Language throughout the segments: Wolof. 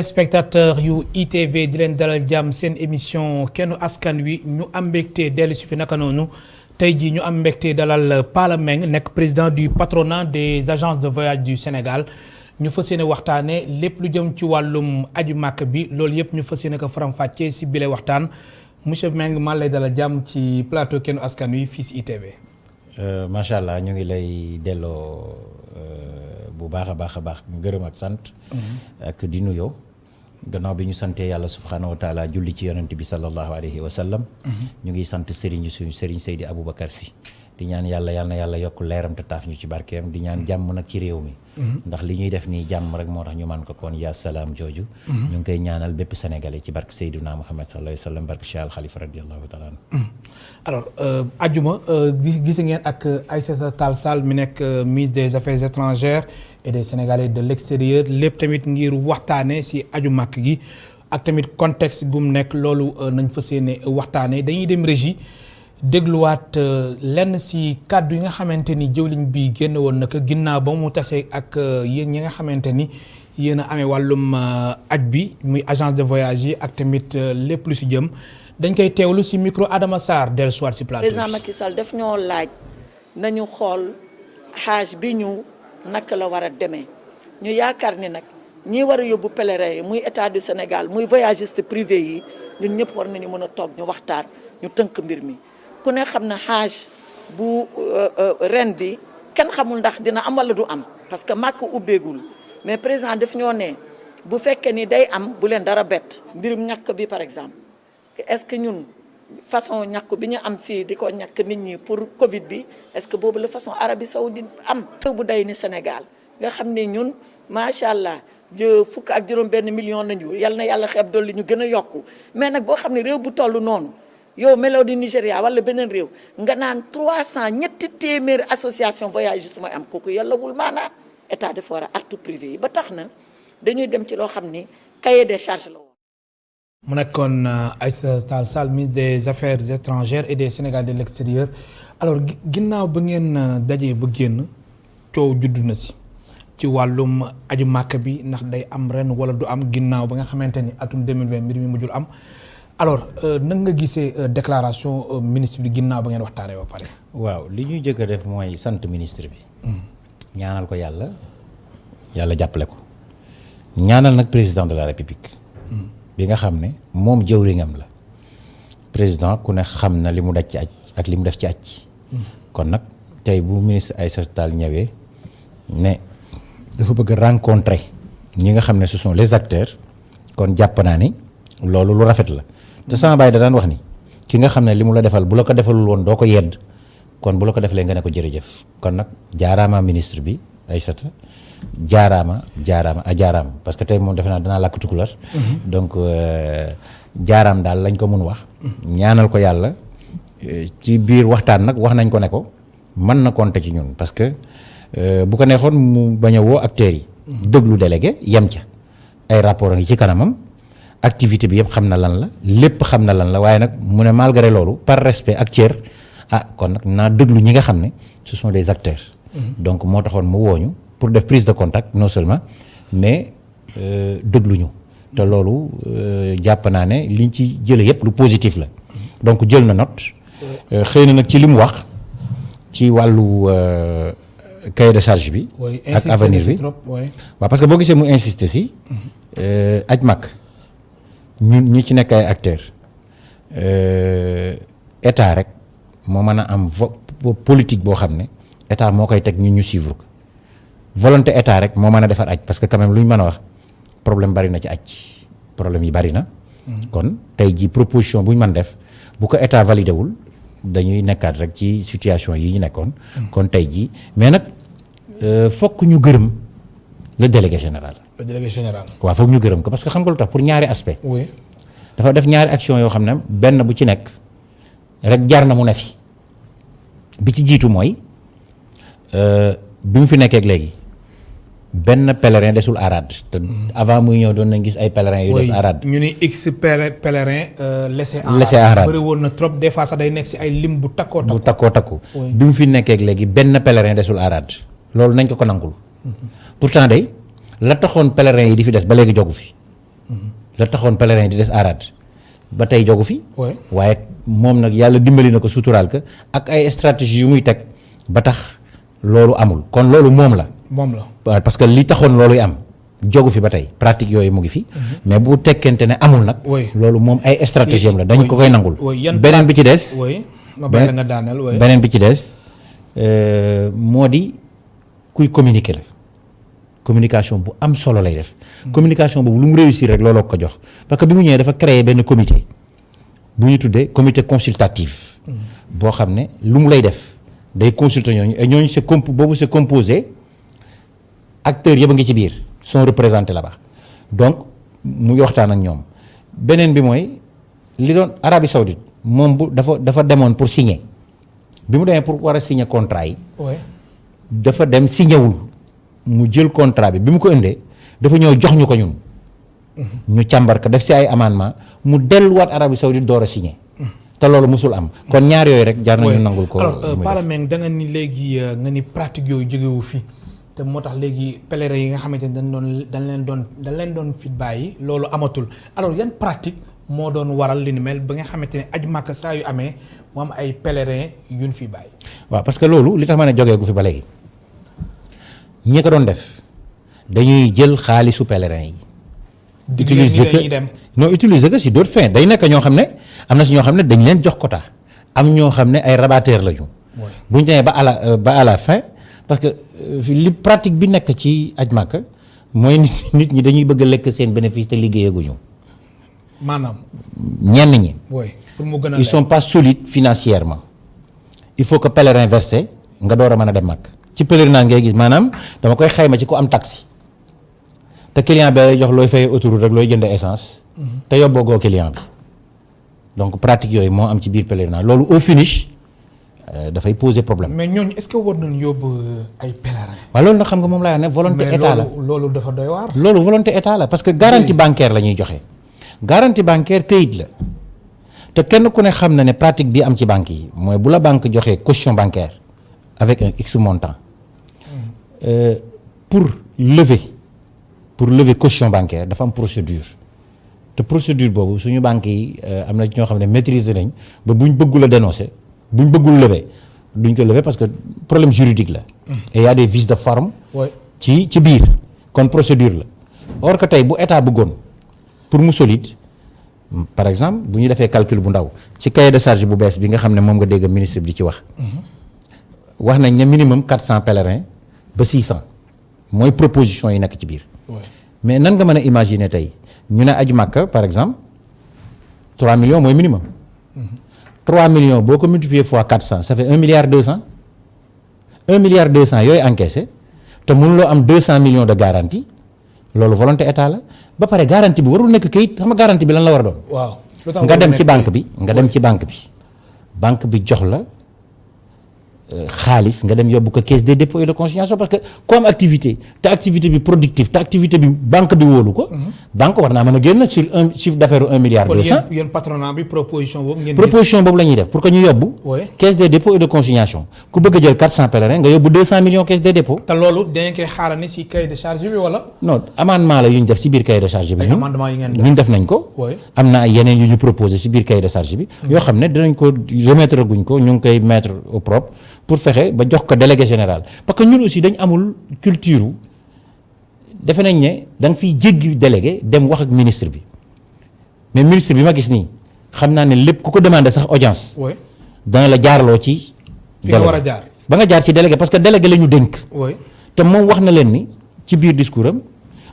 téléspectateur yu ITV di leen dalal jàmm seen émission kennu askan wi ñu am mbégte dellu si fi naka noonu tey jii ñu am mbégte dalal Palla Meng nekk président du patronat des agences de voyage du Sénégal ñu fas yéene waxtaane lépp lu jëm ci wàllum aju màkk bi loolu yëpp ñu fas yéene ko faram-fàccee si bile waxtaan monsieur Meng maa lay dalal jàmm ci plateau kennu askan wi fii si ITV. macha allah ñu ngi lay delloo bu baax a baax ngërëm ak sant. ak di nuyoo gannaaw bi ñu santee yàlla subhanahu wa taala julli ci yonent bi sallallahu alayhi wa sallam. ñu ngi sant Serigne suñu Serigne Seydi Aboubacar Sy di ñaan yal na yàlla yokk leeram te taaf ñu ci barkeem di ñaan jàmm nag ci réew mi. ndax li ñuy def nii jàmm rek moo tax ñu man ko kon yaa salaam jooju. ñu ngi koy ñaanal bépp sénégalais ci barke Seydina Muhammad sallallahu alayhi wa sallam barke Cheikh Al Khalifa radiyallahu taala anhu. alors ajuma gis ngeen ak Aïssata Tall Sall mi nekk ministre des affaires étrangères et des sénégalais de l'extérieur lépp tamit ngir waxtaane si aju màkk gi ak tamit contexte bu mu nekk loolu nañ fas yéene waxtaane dañuy dem régie dégluwaat lenn si kàddu yi nga xamante ni jëwliñ bi génn woon na ko ginnaaw ba mu tasee ak yéen ñi nga xamante ni yéen a amee wàllum aj bi muy agence de voyage yi ak tamit lépp lu si jëm dañ koy teewlu si micro Adama Sarr dellu soir si plateau. président Macky Sall daf ñoo laaj nañu xool xaaj bi ñu naka la war a demee ñu yaakaar ni nag ñi war a yóbbu pèlerin yi muy état du Sénégal muy voyagiste privé yi ñun ñëpp war nañu mën a toog ñu waxtaan ñu tënk mbir mi ku ne xam na xaaj bu ren bi kenn xamul ndax dina am wala du am parce que màkk ubbeegul mais président daf ñoo ne bu fekkee ni day am bu leen dara bett mbirum ñàkk bi par exemple est-ce que ñun façon ñàkk bi ñu am fii di ko ñàkk nit ñi pour Covid bi est-ce que boobu la façon Arabie Saoudite am bu day ni Sénégal nga xam ne ñun macha allah fukk ak juróom-benn million nañu yal na yàlla xeeb dolli ñu gën a yokku mais nag boo xam ne réew bu toll noonu yow meloo di Nigéria wala beneen réew nga naan 300 ñetti téeméeri association voyagiste mooy am kooku yàllawul maanaa état dafa war a artu privé yi ba tax na dañuy dem ci loo xam ni cahier des charges la woon. mu nekkoon Aïssata Tall Sall ministre des affaires étrangères et des Sénégalais de l'extérieur alors ginnaaw ba ngeen dajee ba génn coow juddu na si ci wàllum aju màkk bi ndax day am ren wala du am ginnaaw ba nga xamante ni atum 2020 mbir mi mujjul am alors nan nga gisee déclaration ministre bi ginnaaw ba ngeen waxtaanee ba pare. waaw li ñuy jëkk a def mooy sant ministre bi. ñaanal ko yàlla jàppale ko ñaanal nag président de la république. bi nga xam ne moom jëwriñam la président ku ne xam na li mu daj ci aj ak li mu def ci aj kon nag tey bu ministre Aïssata Tall ñëwee ne dafa bëgg rencontrer ñi nga xam ne ce sont les acteurs kon jàpp naa ni loolu lu rafet la te sama baay da daan wax ni ki nga xam ne li mu la defal bu la ko defalul woon doo ko yedd kon bu la ko defalee nga ne ko jërëjëf kon nag jaaraama ministre bi Aïssata jaaraama parce que tey moom defe naa danaa làkk tukulóor donc jaaraam daal lañ ko mun wax ñaanal ko yàlla ci biir waxtaan nag wax nañ ko ne ko mën na compter ci ñun parce que bu ko neexoon mu bañ a woo acteurs yi déglu délégué yem ca ay rapport a ngi ci kanamam activité bi yëpp xam na lan la lépp xam na lan la waaye nag mu ne malgré loolu par respect ak cër kon nag naa déglu ñi nga xam ne ce sont des acteurs donc moo taxoon mu wooñu pour def prise de contact non seulement mais dégluñu te loolu jàpp naa ne liñ ci jële yëpp lu positif la donc jël na note xëy na nag ci li mu wax ci wàllu cahier de charge bi ak avenir bi waaw parce que boo gisee mu insister si aj mag ñi ci nekk ay acteurs état rek moo mën a am politique boo xam ne état moo koy teg ñu suivre ko volonté état rek moo mën a defar aj parce que quand même lu ñu mën a wax problème bari na ci aj problème yi bari na kon tey ji proposition bu ñu mën def bu ko état validé wul dañuy nekkaat rek ci situation yi ñu nekkoon kon tey ji mais nag fokk ñu gërëm le délégué général waaw fokk ñu gërëm ko parce que xam nga lu tax pour ñaari aspect dafa def ñaari action yoo xam ne benn bu ci nekk rek jar na mu ne fi bi ci jiitu mooy bi mu fi nekkee léegi benn pèlerin desul Arad te avant muy ñëw doon nañ gis ay pèlerins yu des Arad ñu ni x pèlerin laissé Arad bëri woon na trop des fois sax day nekk si ay lim bu takkoo bi mu fi nekkee léegi benn pèlerin desul Arad loolu nañ ko nangul pourtant day la taxoon pèlerins yi di fi des ba léegi jogu fi la taxoon pèlerin di des arad ba tey jogu fi. oui waaye moom nag yàlla dimbali na ko suturaal ka ak ay stratégie yu muy teg ba tax loolu amul kon loolu moom la. moom la waaw parce que li taxoon looluy am jogu fi ba tey pratique yooyu mu ngi fi. mais bu tekkente ne amul nag. loolu moom ay stratégie am la dañ ko koy nangul. beneen bi ci des. ma bàyyi la nga daaneel. beneen bi ci des moo di kuy communiquer la communication bu am solo lay def. communication boobu lu mu réussir rek looloo ko jox parce que bi mu ñëwee dafa créer benn comité bu ñu tuddee comité consultatif. boo xam ne lu mu lay def day consulter ñooñu et ñooñu c'est composé acteurs yëpp a ngi ci biir sont représentés là-bas donc mu waxtaan ak ñoom beneen bi mooy li doon Arabie Saoudite moom bu dafa demoon pour signer bi mu demee pour war a signer contrat yi. dafa dem signer wul mu jël contrat bi mu ko indee dafa ñëw jox ñu ko ñun. ñu càmbar ko def si ay amendement mu delluwaat Arabie Saoudite door a signer. te loolu musul am kon ñaar yooyu rek jaar nañu nangul ko. alors Palameng da nga ni léegi nga ni pratique yooyu jógewu fi te moo tax léegi pèlerin yi nga xamante ni dañ leen doon fit bàyyi loolu amatul alors yan pratique moo doon waral li ni mel ba nga xamante ne aj Makka saa yu amee mu am ay pèlerin yuñ fi bàyyi. waaw parce que loolu li tax ma ne jógee gu fi ba léegi ñi ko doon def dañuy jël xaalisu pèlerin yi. utiliser que si d'autres fins day nekk ñoo xam ne am na si ñoo xam ne dañ leen jox quota am ñoo xam ne ay rabatteurs lañu. bu ñu demee ba à la fin parce que li pratique bi nekk ci aj Makka mooy nit ñi dañuy bëgg a lekk seen bénéfice te liggéeyaguñu. maanaam. ñenn ñi. pour mu gën a ils sont pas solides financièrement il faut que pèlerin versé nga door a mën a dem Makka ci pèlerinage ngay gis maanaam dama koy xayma ci ku am taxi. te client bi jox looy fay autoroute rek looy jënd essence. te yóbboogoo client bi. donc pratique yooyu moo am ci biir pèlerinage loolu au finish dafay poser problème. mais ñooñu est-ce que war nañu yóbbu ay pèlerins. waaw loolu nag xam nga moom laa ne volonté état la loolu dafa doy waar. loolu volonté état la parce que garantie bancaire la ñuy joxe. garantie bancaire këyit la te kenn ku ne xam na ne pratique bi am ci banque yi mooy bu la banque joxee caution bancaire avec un X montant pour lever caution bancaire dafa am procédure te procédure boobu suñu banque yi am na ci ñoo xam ne maîtriser nañ ba buñ bëggul a dénoncer buñ bëggul lever duñ ko lever parce que problème juridique la. et y a des vices de forme. ci biir kon procédure la or que tey bu état bëggoon pour mu solide par exemple bu ñu defee calcul bu ndaw ci cahier de charge bu bees bi nga xam ne moom nga dégg ministre bi di ci wax. wax nañ ne minimum 400 pèlerins ba 600 mooy proposition yi nekk ci biir. mais nan nga mën a imaginer tey ñu ne aju Makka par exemple 3 millions mooy minimum. 3 millions boo ko multiplier fois 400 ça fait 1 milliard 200 1 milliard 200 yooyu encaissé te mënuloo am 200 millions de garantie loolu volonté état la ba pare garantie bi warul nekk kayit xam nga garantie bi lan la war a doon. waaw nga dem ci banque bi banque bi jox la xaalis nga dem yóbbu ko caisse des dépôts et de consignation parce que ku am activité te activité bi productive te activité bi banque bi wóolu ko. banque war naa mën a génn sur un chiffre d'affaires 1 milliard 200. kon yéen patronat bi proposition boobu ngeen proposition boobu la ñuy def pour que ñu yóbbu. caisse des dépôts et de consignation ku bëgg a jël 400 pèlerins nga yóbbu 200 millions caisse des dépôts. te loolu dañu koy xaarandi si cahier de charge bi wala. non amendement la yu ñu def si biir cahier de charge bi. amendement yi ngeen def ñun def nañ ko. am na ay yeneen yu ñu proposé si biir cahier de charge bi. yoo xam ne dinañ ko remettre guñ ko ñu ngi koy mettre au propre pour fexe ba jox ko délégué général parce que ñun aussi dañ amul culture defe nañ ne da nga fiy jéggi délégué dem wax ak ministre bi mais ministre bi ma gis nii xam naa ne lépp ku ko demandé sax audience. dana la jaarloo ci. fi nga war a jaar ba nga jaar ci délégué parce que délégué la ñu dénk. te moom wax na leen ni ci biir discours am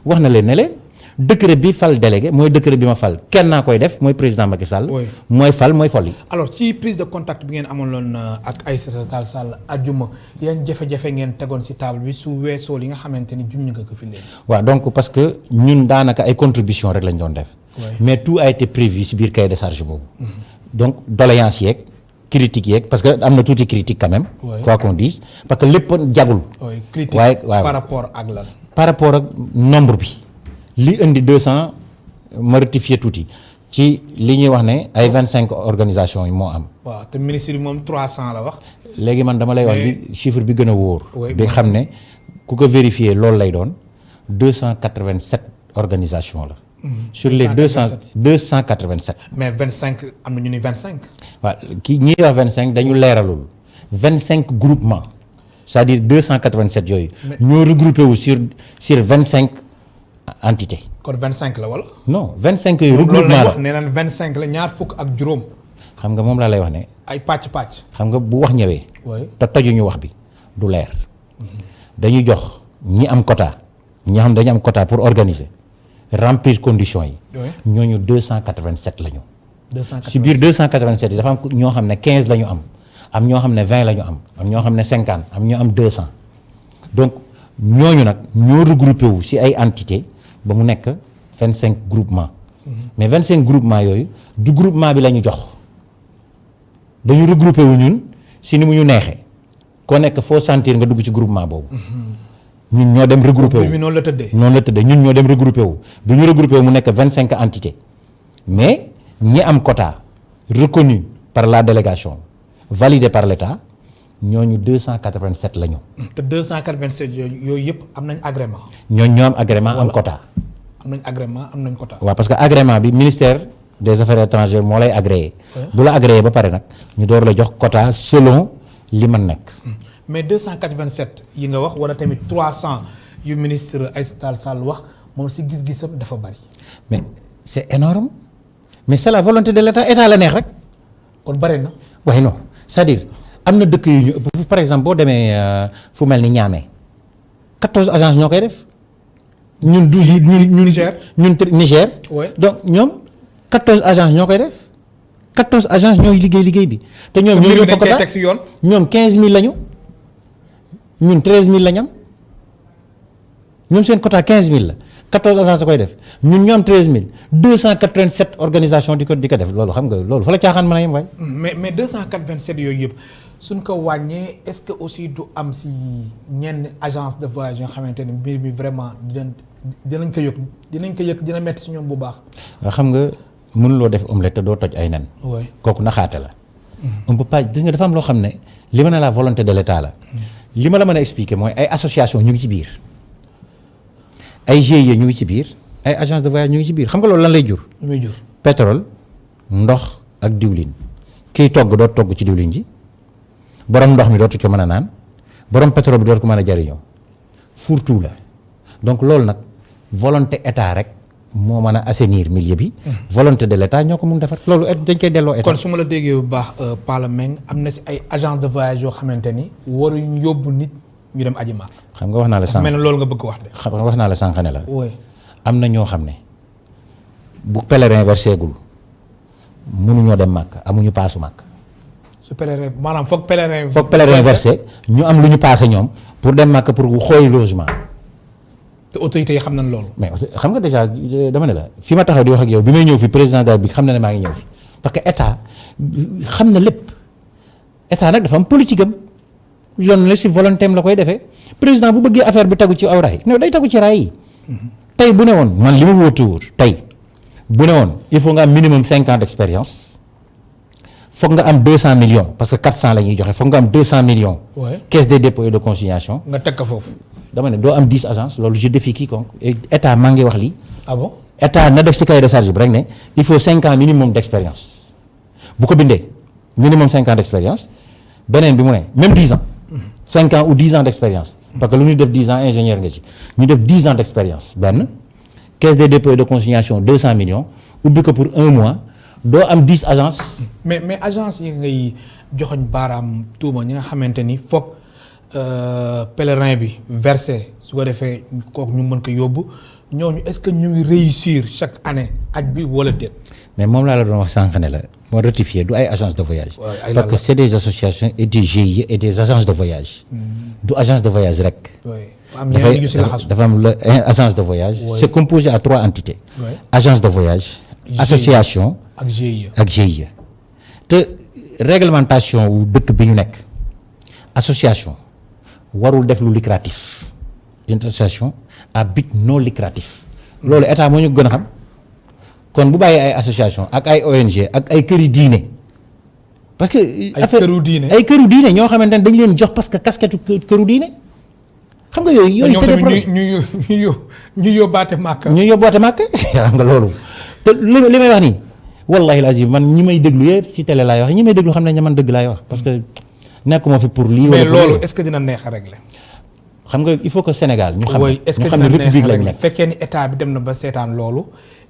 wax na leen ne leen décret bi fal délégué mooy décret bi ma fal kenn naa koy def mooy président Macky Sall. mooy fal mooy folli. alors ci prise de contact bi ngeen amoon loon ak Aïssata Tall Sall ajjuma yan jafe-jafe ngeen tegoon si table bi su weesoo li nga xamante ni junj nga ko fi léegi. waaw donc parce que ñun daanaka ay contribution rek lañ doon def. mais tout a été prévu si biir cahier de charge boobu. donc doléance yeeg critique yeeg parce que am na tuuti critique quand même. quoi qu'on dise parce que lépp jagul. critique par rapport ak lan. par rapport ak nombre bi. li indi 200 ma rectifier tuuti ci li ñuy wax ne ay 25 organisations yi moo am. waaw te ministre bi moom 300 la wax. léegi man dama lay wax li chiffre bi gën a wóor. bi xam ne ku ko vérifier loolu lay doon 287 organisations la. sur les 287. mais 25 am na ñu ni 25. waaw kii ñiy wax 25 dañu leeralul 25 groupements c'est-à-dire 287 yooyu. ñoo regroupé wu sur 25 entités. kon 25 la wala. non 25 yooyu regroupement loolu la wax nee naan 25 la ñaar fukk ak juróom. xam nga moom laa lay wax ne. ay pàcc. xam nga bu wax ñëwee. oui te tojuñu wax bi du leer. dañu jox ñi am quota ñi xam dañu am quota pour organiser remplir conditions yi. ñooñu 287 la ñu. 287 si biir 287 yi dafa am ñoo xam ne 15 la ñu am ñoo xam ne 20 la ñu am ñoo xam ne 50 am ñoo am 200 donc ñooñu nag ñoo regroupé wu si ay entités ba mu nekk 25 groupements. mais 25 groupements yooyu du groupement bi la ñu jox dañu regroupé wu ñun si ni mu ñu neexee koo nekk foo sentir nga dugg ci groupement boobu. ñun ñoo dem regroupé wu noonu la tëddee. ñun ñoo dem regroupé wu bi ñu regroupé wu mu nekk 25 entités mais ñi am quota reconnu par la délégation validé par l'État ñooñu 287 la ñu. te 287 yooyu yëpp am nañ agrément. ñooñu ñoo am agrément am quota. am nañ agrément am nañ quota. waaw parce que agrément bi ministère des affaires étrangères moo lay agréé. bu la agréé ba pare nag ñu door la jox quota selon li man nekk. mais 287 yi nga wax wala tamit 300 yu ministre Aïssata Tall Sall wax moom si gis-gisam dafa bari. mais c'est énorme mais c'est la volonté de l'État état la neex rek. kon bari na. waaye non c'est-à-dire am na dëkk yu ñu ëpp par exemple boo demee fu mel ni Niamey 14 agences ñoo koy def. ñun 12 yi ñun Niger. donc ñoom 14 agences ñoo koy def 14 agences ñooy liggéey bi. te ñoom ñoo ñu bokk teg si yoon. ñoom 15000 lañu ñun 13000 lañ am ñoom seen quota 15000 la 14 agences koy def ñun ñu am 13000 287 organisations di ko def loolu xam nga loolu fa la caaxaan mën a yem waay. mais 287 yooyu yëpp suñ ko wàññee est-ce que aussi du am si ñenn agence de voyage yoo xamante ne mbir mi vraiment dinañ ko yëg dina metti si ñoom bu baax. xam nga mënuloo def omelette te doo toj ay nen. kooku naxaate la. on peut pas gis nga dafa am loo xam ne li ma ne la volonté de l'État la. li ma la mën a expliquer mooy ay association ñu ngi ci biir ay GIE ñu ngi ci biir ay agence de voyage ñu ngi ci biir xam nga loolu lan lay jur. lu muy jur pétrole ndox ak diwlin kiy togg dootu togg ci diwlin ji borom ndox mi dootu ko mën a naan borom pétrole bi dootu ko mën a jariñoo fourre-tout la donc loolu nag volonté état rek moo mën a assainir milieu bi. volonté de l'État ñoo ko mun defar loolu dañ koy delloo état. kon su ma la déggee bu baax Palla Meng am na si ay agence de voyage yoo xamante ni waruñ yóbbu nit ñu dem aji Makka. xam nga wax naa la sànq mel na loolu nga bëgg wax de. xam nga wax naa la sànq ne la. oui am na ñoo xam ne bu pèlerin versé gul mënuñoo dem Makka amuñu paasu Makka. su pèlerin maanaam foog pèlerin. versé ñu am lu ñu paase ñoom pour dem Makka pour xooli logement. te autorités yi xam nañ loolu. mais xam nga déjà dama ne la fi ma taxaw di wax ak yow bi may ñëw fi président de la République xam na ne maa ngi ñëw fi parce que état xam na lépp état nag dafa am politique am yoon la si volonté am la koy defee président bu bëggee affaire bi tegu ci aw raay non day tegu ci raay yi. tey bu ne woon man li ma wóotu wóor tey bu ne woon il faut nga am minimum 5 ans d'expérience foog nga am 200 millions parce que 400 la ñuy joxe foog nga am 200 millions. caisse des dépôts et de consignation. nga teg ko foofu. dama ne doo am 10 agences loolu je défie quiconque état maa ngi wax lii. ah bon état na def ci cahier de charge bi rek ne il faut 5 ans minimum d'expérience bu ko bindee minimum 5 ans d'expérience beneen bi mu ne même 10 ans. 5 ans ou 10 ans d'expérience. parce que lu ñuy def 10 ans ingénieur nga ci ñu def 10 ans d'expérience benn caisse des dépôts et de consignation 200 millions ubbi ko pour 1 mois doo am 10 agences. mais agence yi ngay joxoñ baaraam tuuma ñi nga xamante ni foog. pèlerin bi versé su ko defee kooku ñu mën ko yóbbu ñooñu est-ce que ñu ngi réussir chaque année aj bi wala déet. mais moom laa la doon wax sànq ne la moo rectifié du ay agence de voyage. parce que c'est des associations et des GIE et des agences de voyage. du agence de voyage rek. dafa am la agence de voyage. c'est composé à 3 entités. agence de voyage. association ak GIE ak GIE. te réglementation wu dëkk bi ñu nekk association. warul def lu lucratif une association à but non lucratif loolu état moo ñu gën a xam kon bu bàyyi ay association ak ay ONG ak ay këri diine parce que ay këru diine ñoo xamante ne dañ leen jox parce que casquette këru diine xam nga yooyu c'est des problèmes ñu yóbbaate màkk. ñu yóbbaate màkk xam nga loolu te li may wax nii wallahi lazim man ñi may déglu yëpp si télé laay wax ñi may déglu xam ne man dëgg laay wax parce que nekkuma fi pour lii. mais loolu est-ce que dina neex a régler. xam nga il faut que Sénégal ñu xam ne république lañ nekk. fekkee ni état bi dem na ba seetaan loolu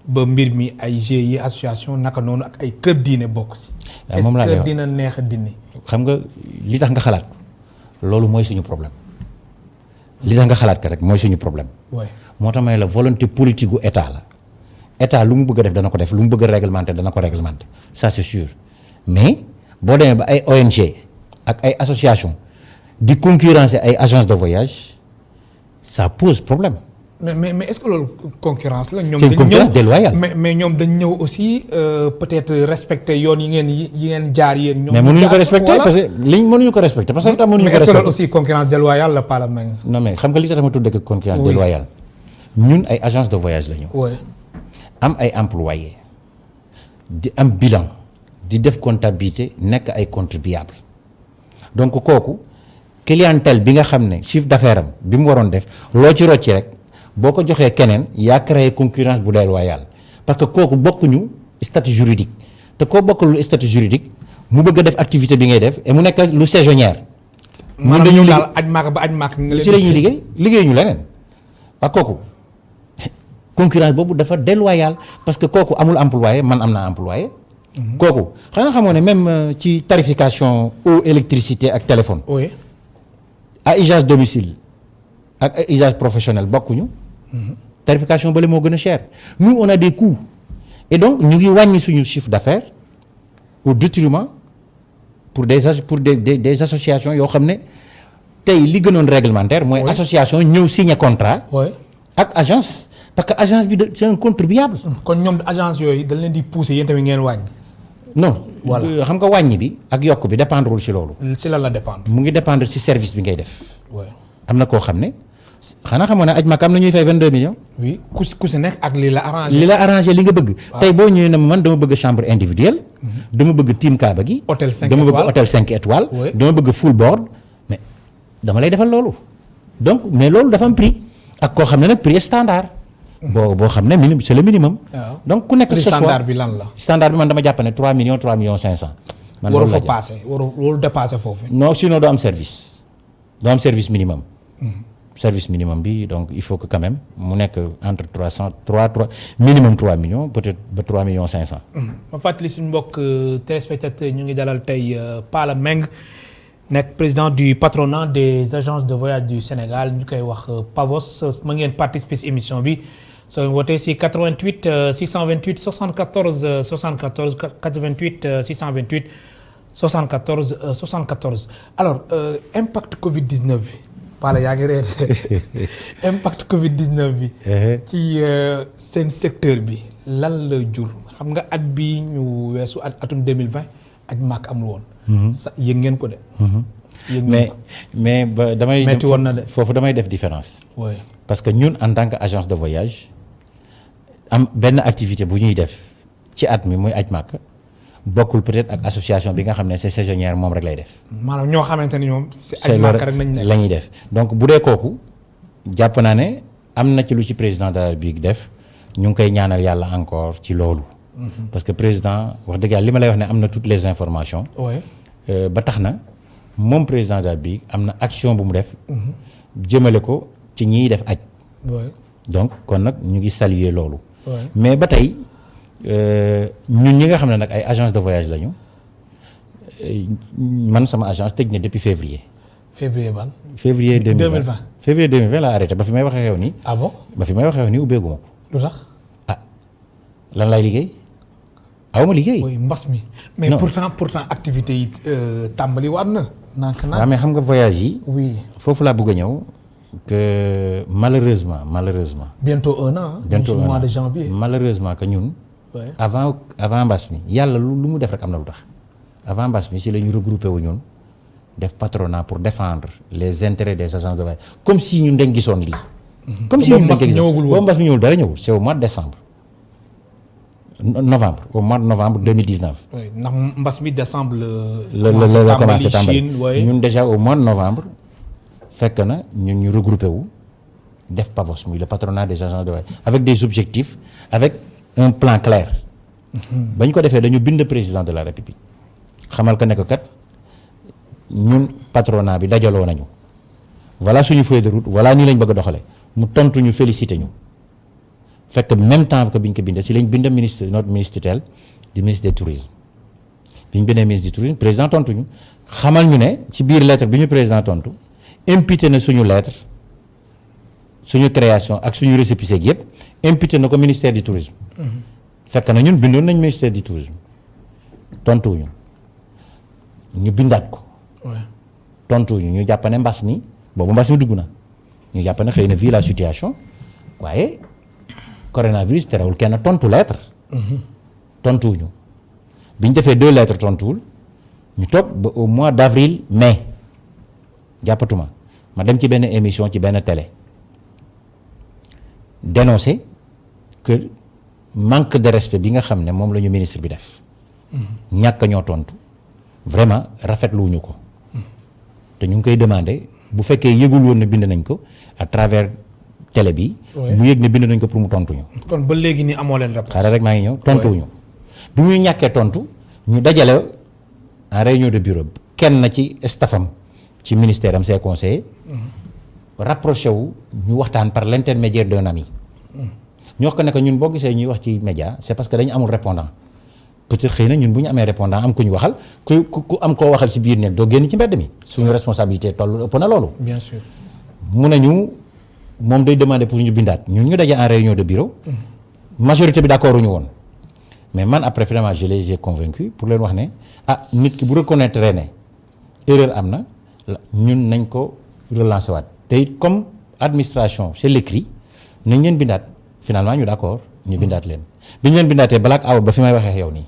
ba mbir mi ay GIE association naka noonu ak ay kër diine bokk si. moom laa est-ce que dina neex a dindi. xam nga li tax nga xalaat loolu mooy suñu problème li tax nga xalaat ko rek mooy suñu problème. moo tax may la volonté politique gu état la état lu mu bëgg a def dana ko def lu mu bëgg a réglementer dana ko réglementer ça c'est sûr mais boo demee ba ay ONG ak ay association di concurrencer ay agences de voyage ça pose problème. mais est-ce que loolu concurrence la. ñoom c'est une concurrence déloyale. mais ñoom dañ ñëw aussi peut-être respecter yoon yi ngeen jaar yéen. ñoom mais mënuñu ko respecter parce que liñ mënuñu ko respecter parce que tam mënuñu ko respecter. mais est-ce que loolu aussi concurrence déloyale la pas la même. non mais xam nga li tax ma tuddee concurrence déloyale ñun ay agence de voyage la ñu. am ay employés di am bilan di def comptabilité nekk ay contribuable donc kooku clientèle bi nga xam ne chiffre d'affaires am bi mu waroon def loo ci rocci rek boo ko joxee keneen yaa créé concurrence bu déloyale parce que kooku bokkuñu statut juridique te koo bokkul statut juridique mu bëgg a def activité bi ngay def et mu nekk lu saisonnière. maanaam ñoom daal aj maak ba aj maak si la ñuy liggéey ñu leneen ak kooku concurrence boobu dafa déloyale parce que kooku amul employé man am naa employé. kooku xanaa xamoo ne même ci tarification eau électricité ak téléphone. oui. à usage domicile ak usage professionnel bokkuñu. tarification bële moo gën a cher nous on a des coûts et donc ñu ngi wàññi suñu chiffre d'affaires au détriment pour des associations yoo xam ne tey li gënoon réglementaire. mooy association ñëw signer contrat. ak agence. parce que agence bi c'est un contribuable. kon ñoom agence yooyu dañ leen di pousser yéen tamit ngeen wàññi. non voilà xam nga wàññi bi ak yokk bi dépendrewul ci loolu. ci lan la dépendre. mu ngi dépendre ci service bi ngay def. am na koo xam ne xanaa xamoon ne aj Makka am na ñuy fay 22 millions. oui ku si nekk ak li la arrangé. li la arrangé li nga bëgg. tey boo ñëwee ne man dama bëgg chambre individuelle. dama bëgg team Kaaba gi. hôtel 5 dama étoiles bëgg hôtel 5 étoiles. dama bëgg full board mais dama lay defal loolu. donc mais loolu dafa am prix ak koo xam ne nag prix standard. boo xam ne c'est le minimum. donc ku nekk prix standard bi lan la. standard bi man dama jàpp ne 3 millions 3 millions 500. man waru fa passé waru dépassé foofu. non sinon doo am service. doo am service minimum. service minimum bi donc il faut que quand même mu nekk entre 3 minimum 3 millions peut-être ba 3 millions 500. ma fàttali suñu mbokk téléspectateurs ñu ngi dalal tey Palla Meng nekk président du patronat des agences de voyage du Sénégal ñu koy wax PAVOS ma ngeen participer ci émission bi soo wootee ci 88 628 74 74 88 628 74 74 alors impact Covid 19 bi. Palla yaa ngi reer impact Covid 19 bi. ci seen secteur bi lan la jur xam nga at bi ñu weesu atum 2020 ak Makka amul woon. yëg ngeen ko de. mais ba damay. metti woon na de foofu damay def différence. oui parce que ñun en tant que agence de voyage am benn activité bu ñuy def ci at mi muy aj Makka bokkul peut-être ak association bi nga xam ne c'est saisonnière moom rek lay def. maanaam ñoo xamante ni ñoom. si aj Makka rek nañ nekk la ñuy def donc bu dee kooku jàpp naa ne am na ci lu ci président de la République def ñu ngi koy ñaanal yàlla encore ci loolu. parce que président wax dëgg yàlla li ma lay wax ne am na toutes les informations. ba tax na moom président de la République am na action bu mu def. jëmale ko ci ñiy def aj. donc kon nag ñu ngi saluer loolu. mais ba tey ñun ñi nga xam ne nag ay agence de voyage lañu man sama agence tëj na depuis février. février ban. février 2020 février 2020 laa arrêté ba fi may waxee xew nii. ah bon ba fi may waxee xew nii ubbeegu ma ko. lu tax. ah lan lay liggéey. awma liggéey. oui mbas mi. mais pourtant activité yi tàmbali waat na. waaw mais xam nga voyage yi. oui foofu laa bëgg a ñëw. que malheureusement. bientôt un an. bientôt un an mois de janvier. malheureusement que ñun. avant mbas mi yàlla lu mu def rek am na lu tax. avant mbas mi si la ñu regroupé wu ñun def patronat pour défendre les intérêts des agences de voyage comme si ñun dañ gisoon lii. comme si ñun dañ gisoon boobu mbas mi ñëwul dara ñëwul c'est au mois de décembre. au mois de novembre 2019. oui ndax mbas mi décembre la commencé tàmbali ñun déjà au mois de novembre fekk na ñun ñu regroupé wu def PAVOS muy le patronat des agences de voyage avec des objectifs avec un plan clair. ba ñu ko defee dañu bind président de la république xamal ko ne ko kat ñun patronat bi dajaloo nañu voilà suñu feuille de route voilà nii lañ bëgg a doxale mu tontu ñu félicité ñu fekk même temps que bi ñu ko bindee si lañ bind ministre notre ministre tutelle di ministre du tourisme bi ñu bindee ministre du tourisme président tontu ñu xamal ñu ne ci biir lettre bi ñu président tontu imputé na suñu lettre suñu création ak suñu récépissé gi yëpp imputé na ko ministère du tourisme. fekk na ñun bindoon nañ ministère du tourisme tontuwuñu ñu bindaat ko. tontuwuñu ñu jàpp ne mbas mi boobu mbas mi dugg na ñu jàpp ne xëy na vu la situation waaye coronavirus terewul kenn tontu lettre. tontuwuñu bi ñu defee 2 lettres tontuwul ñu toog ba au mois d'avril mai jàppatuma ma dem ci benn émission ci benn télé dénoncer que. manque de respect bi nga xam ne moom la ñu ministre bi def ñàkk ñoo tontu vraiment rafetluwuñu ko te ñu ngi koy demandé bu fekkee yëgul woon ne bind nañ ko à travers télé bi mu yëg ne bind nañ ko pour mu tontuñu. kon ba léegi nii amoo leen réponse. xaaral rek maa ngi ñëw tontuwuñu bi muy ñàkkee tontu ñu dajale en réunion de bureau kenn na ci staffam ci ministère am ses conseillers rapproché wu ñu waxtaan par l'intermédiaire d'un ami. ñu wax ko ne que ñun boo gisee ñuy wax ci média c'est parce que dañu amul répondant peut-être xëy na ñun bu ñu amee répondant am ku ñu waxal ku am koo waxal ci biir ne doo génn ci mbedd mi suñu responsabilité toll ëpp na loolu. bien sûr. mu ne ñu moom day demander pour ñu bindaat ñun ñu daje en réunion de bureau. majorité bi d'accord ñu woon mais man après finalement je les ai convaincus pour leen wax ne nit ki bu reconnaître ne erreur am na ñun nañ ko relancer waat te it comme administration c'est l'écrit nañ leen bindaat. finalement ñu d'accord ñu bindaat leen bi ñu leen bindaatee balaa aw ba fi may waxee yow nii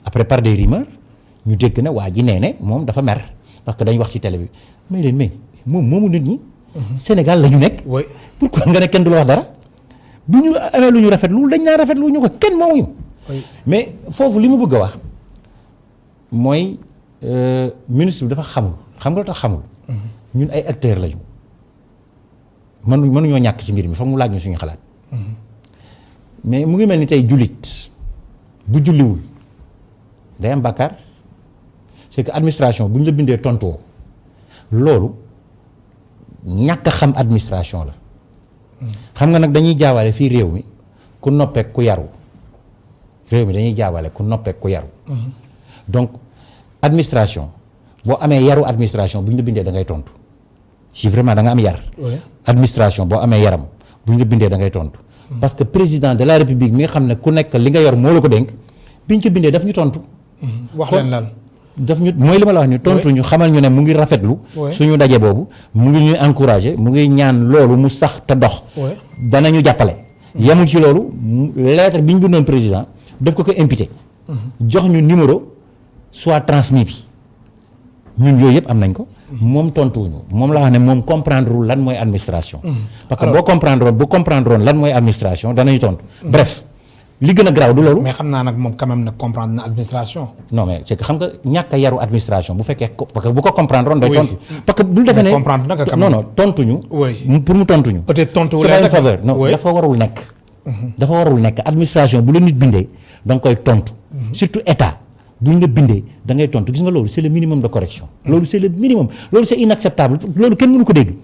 après par des rumeurs ñu dégg na waa ji nee ne moom dafa mer parce que dañu wax ci télé bi may leen mais moom moomu nit ñi. Sénégal la ñu nekk. oui pourquoi nga ne kenn du la wax dara bu ñu amee lu ñu rafetlu dañ naa rafetlu ñu ko kenn moomuñu. mais foofu li mu bëgg a wax mooy ministre bi dafa xamul xam nga lu tax xamul. ñun ay acteurs lañu. mënuñoo ñàkk ci mbir mi foog mu laaj ñu suñu xalaat. mais mu ngi mel ni tey jullit bu julliwul day am bàkkaar c'est que administration bu ñu la bindee tontoo loolu ñàkk a xam administration la. xam nga nag dañuy jaawale fii réew mi ku noppeek ku yaru réew mi dañuy jaawale ku noppeek ku yaru. donc administration boo amee yaru administration bu ñu la bindee da ngay tontu si vraiment da nga am yar. administration boo amee yaram bu ñu la bindee da ngay tontu. parce que président de la république mi nga xam ne ku nekk li nga yor moo la ko dénk biñ ko bindee daf ñu tontu. wax leen lan. daf ñu mooy li ma la wax ñu tontu ñu xamal ñu ne mu ngi rafetlu. suñu daje boobu mu ngi ñuy encourager mu ngi ñaan loolu mu sax te dox. danañu jàppale. yemul ci loolu lettre bi ñu bindoon président daf ko imputé. jox ñu numéro soit transmis bi ñun yooyu yëpp am nañ ko. moom tontuwuñu moom la wax ne moom comprendre wul lan mooy administration. parce que boo comprendre woon lan mooy administration danañu tontu. bref li gën a garaaw du loolu. mais xam naa nag moom quand même nag comprendre na administration. non mais c'est que xam nga ñàkk a yaru administration bu fekkee parce que bu ko comprendre woon day tontu. parce que bul defee ne comprendre nag non non tontuñu. pour mu tontuñu. peut-être tontu wu c'est pas une faveur non dafa warul nekk. dafa warul nekk administration bu la nit bindee da nga koy tontu. surtout état. bu ñu la bindee da ngay tontu gis nga loolu c'est le minimum de correction. loolu c'est le minimum loolu c'est inacceptable loolu kenn mënu ko dégg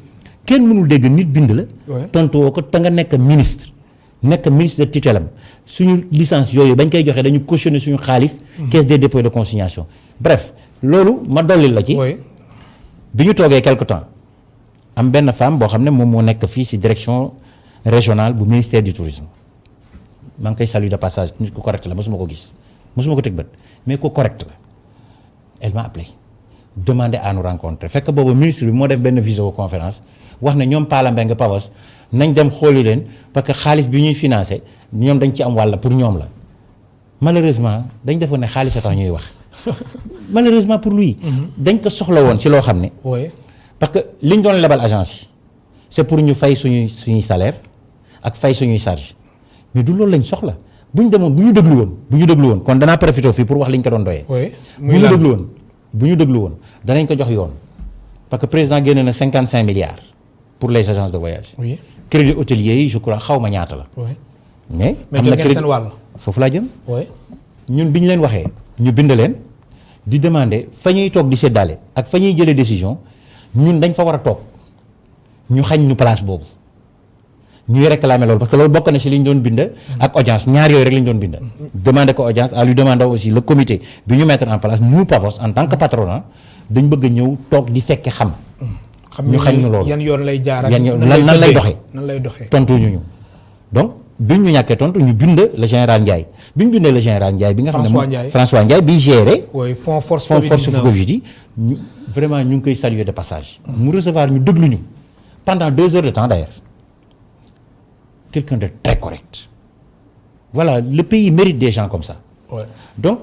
kenn mënul dégg nit bind la. tontu woo ko te nga nekk ministre de tutelle am suñu licence yooyu bañ koy joxe dañu cautionner suñu xaalis. caisse des dépôts et de consignation. bref loolu ma dolli la ci. bi ñu toogee quelque temps am benn femme boo xam ne moom moo nekk fii ci direction régionale bu ministère du tourisme maa ngi koy saluer de passage nit ku correct la mosuma ko gis mosuma ko teg bët. mais ko correct la elle m'a appelé demandé à nous rencontrer fekk boobu ministre bi moo def benn visioconférence wax ne ñoom Pala Mbengue PAVOS nañ dem xooli leen parce que xaalis bi ñuy financé ñoom dañ ci am wàll pour ñoom la malheureusement dañ defoon ne xaalis a tax ñuy wax malheureusement pour lui. dañ ko soxla woon ci loo xam ne. parce que liñ doon lebal agence yi c'est pour ñu fay suñuy salaire ak fay suñuy charge mais du loolu lañ soxla. bu ñu demoon bu ñu déglu woon kon danaa profité fii pour wax li ñu ko doon doyee. bu ñu déglu woon danañ ko jox yoon parce que président génne na 55 milliards pour les agences de voyage. oui crédit hôtelier yi je crois xaw ma ñaata la. oui mais mais am jot na ngeen crédit seen wàll. foofu laa jëm. oui ñun bi ñu leen waxee ñu bind leen di demander fa ñuy toog di séddale ak fa ñuy jëlee décision ñun dañ fa war a toog ñu xañ ñu place boobu ñuy réclamer loolu parce que loolu bokk na ci li ñu doon bind. ak audience ñaar yooyu rek la ñu doon bind. demander ko audience à lui demander aussi le comité bi ñu mettre en place nous PAVOS en tant que patronat dañ bëgg a ñëw toog di fekke xam. ñu xañ ñu loolu yan yoon lay jaar ak yan yoon nan lay doxee nan lay doxee. tontu ñu donc bi ñu ñàkkee tontu ñu bind le général Ndiaye bi ñu bindee le général Ndiaye bi nga xam ne François Ndiaye bi géré. oui fonds force Covid yi ñu vraiment ñu ngi koy saluer de passage. mu recevoir ñu déglu ñu pendant 2 heures de temps d'ailleurs quelqu'un de très correct voilà le pays mérite des gens comme ça. Ouais. donc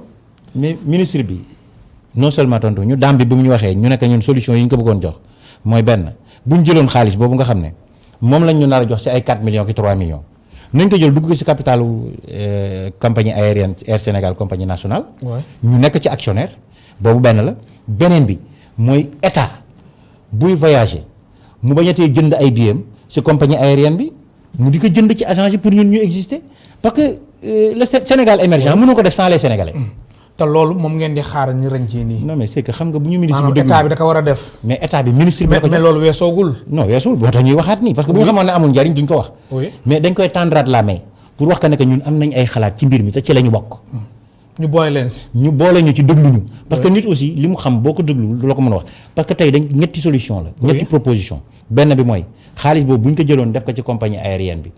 mais ministre bi non seulement tontu ñu daam bi bu mu ñu waxee ñu nekk ñun solution yi ñu ko bëggoon jox mooy benn bu ñu jëloon xaalis boobu nga xam ne moom lañ ñu nar a jox ci ay 4 millions ki 3 millions nañ ko jël dugg ko ci capitalu compagnie aérienne Air Sénégal compagnie nationale. ñu nekk ci actionnaire boobu benn la beneen bi mooy état buy voyager mu bañatee jënd ay billets ci compagnie aérienne bi mu di ko jënd ci agence yi pour ñun ñu exister parce que le Sénégal émergent mënoo ko def sans les Sénégalais. te loolu moom ngeen di xaar ñu rëñ ci nii. non mais c'est que xam nga bu ñu ministre maanaam état bi da ko war a def. mais état bi ministre bi. mais loolu weesoogul. non weesul boo tax ñuy waxaat nii parce que bu ñu xamoon ne amul njariñ duñ ko wax. mais dañ koy tendraat la main pour wax que ne que ñun am nañ ay xalaat ci mbir mi te ci la ñu bokk. ñu boole leen si. ñu boole ñu ci déglu ñu. parce que nit aussi li mu xam boo ko déglu du la ko mën a wax parce que tey dañ ñetti solution la. ñetti proposition benn bi mooy xaalis boobu bu ñu ko jëloon def ko ci compagnie aérienne bi